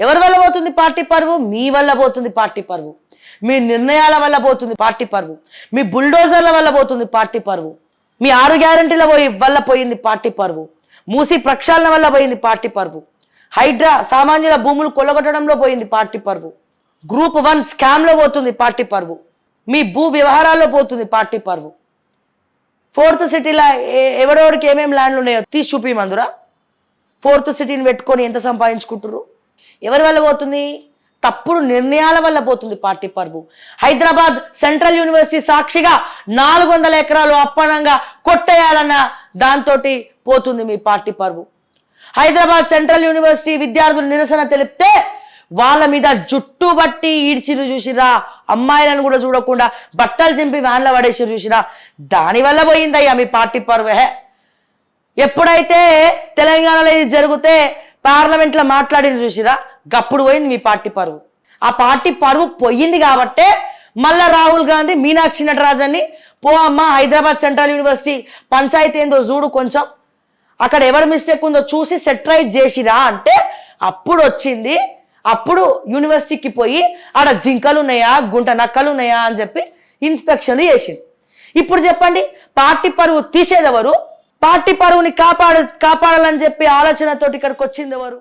ఎవరి వల్ల పోతుంది పార్టీ పరువు? మీ వల్ల పోతుంది పార్టీ పరువు, మీ నిర్ణయాల వల్ల పోతుంది పార్టీ పరువు, మీ బుల్డోజర్ల వల్ల పోతుంది పార్టీ పరువు, మీ 6 గ్యారంటీల వల్ల పోయింది పార్టీ పరువు, మూసి ప్రక్షాళన వల్ల పోయింది పార్టీ పరువు, హైడ్రా సామాన్యుల భూములు కొల్లగొట్టడంలో పోయింది పార్టీ పరువు, గ్రూప్ 1 స్కామ్లో పోతుంది పార్టీ పరువు, మీ భూ వ్యవహారాల్లో పోతుంది పార్టీ పరువు. 4th సిటీలో ఎవడెవడికి ఏమేమి ల్యాండ్లు ఉన్నాయో తీసి చూపిమందురా. 4th సిటీని పెట్టుకొని ఎంత సంపాదించుకుంటారు? ఎవరి వల్ల పోతుంది? తప్పుడు నిర్ణయాల వల్ల పోతుంది పార్టీ పరువు. హైదరాబాద్ సెంట్రల్ యూనివర్సిటీ సాక్షిగా 400 ఎకరాలు అప్పనంగా కొట్టేయాలన్న దాంతో పోతుంది మీ పార్టీ పరువు. హైదరాబాద్ సెంట్రల్ యూనివర్సిటీ విద్యార్థులు నిరసన తెలిపితే వాళ్ళ మీద జుట్టు బట్టి ఈడ్చిరు చూసిరా, అమ్మాయిలను కూడా చూడకుండా బట్టలు చింపి వ్యాన్లో పడేసిరు చూసిరా. దానివల్ల పోయిందయ్యా మీ పార్టీ పరువే. ఎప్పుడైతే తెలంగాణలో ఇది జరిగితే పార్లమెంట్లో మాట్లాడిన చూసిరా, గప్పుడు పోయింది మీ పార్టీ పరువు. ఆ పార్టీ పరువు పోయింది కాబట్టే మళ్ళా రాహుల్ గాంధీ మీనాక్షి నటరాజన్ని పో అమ్మ హైదరాబాద్ సెంట్రల్ యూనివర్సిటీ పంచాయతీ ఏందో చూడు, కొంచెం అక్కడ ఎవరి మిస్టేక్ ఉందో చూసి సెటరైట్ చేసిరా అంటే అప్పుడు వచ్చింది. అప్పుడు యూనివర్సిటీకి పోయి ఆడ జింకలు ఉన్నాయా గుంట నక్కలు ఉన్నాయా అని చెప్పి ఇన్స్పెక్షన్లు చేసింది. ఇప్పుడు చెప్పండి, పార్టీ పరువు తీసేదెవరు? పార్టీ పరువుని కాపాడాలని చెప్పి ఆలోచనతోటి ఇక్కడికి వచ్చింది ఎవరు?